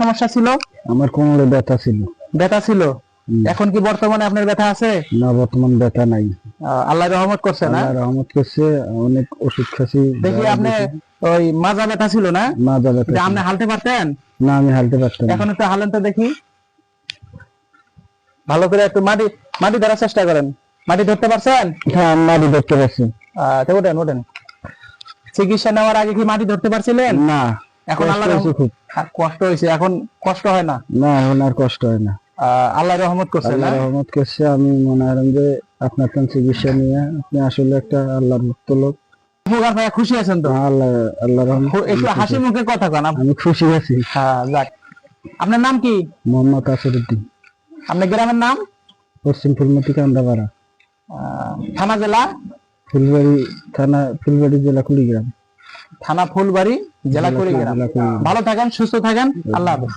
সমস্যা ছিল? আমার কোমরে ব্যথা ছিল। ব্যথা ছিল? এখন কি বর্তমানে আপনার ব্যথা আছে? না, বর্তমান ব্যথা নাই। আল্লাহ রহমত করছে না? আল্লাহ রহমত করছে, অনেক ওষুধ খাচ্ছি। দেখি আপনি ওই মাজা ব্যথা ছিল না? মাজা ব্যথা। আপনি হালতে পারতেন? না, আমি হালতে পারতাম না। এখন একটু হালেন তো দেখি, ভালো করে একটু মাটি মাটি ধরার চেষ্টা করেন। মাটি ধরতে পারছেন? হ্যাঁ, আমি মাটি ধরতে পারছি। ওঠেন ওঠেন। চিকিৎসা নেওয়ার আগে কি মাটি ধরতে পারছিলেন? না, এখন আল্লাহ খুব কষ্ট হয়েছে, এখন কষ্ট হয় না? না, এখন আর কষ্ট হয় না। আল্লাহ রহমত করছে। আল্লাহ রহমত করছে। আমি মনে করেন যে আপনার চিকিৎসা নিয়ে আপনি আসলে একটা আল্লাহর মুক্ত লোক। খুশি আছেন তো? আল্লাহ আল্লাহ রহমত। একটু হাসি মুখে কথা কন। আমি খুশি আছি। হ্যাঁ, যাক। আপনার নাম কি? মোহাম্মদ আসিরউদ্দিন। আপনার গ্রামের নাম? পশ্চিম ফুলমতি কান্দাপাড়া, থানা জেলা? ফুলবাড়ি থানা, ফুলবাড়ি জেলা কুড়িগ্রাম। থানা ফুলবাড়ি, জেলা কুড়িগ্রাম। ভালো থাকেন, সুস্থ থাকেন, আল্লাহ হাফেজ।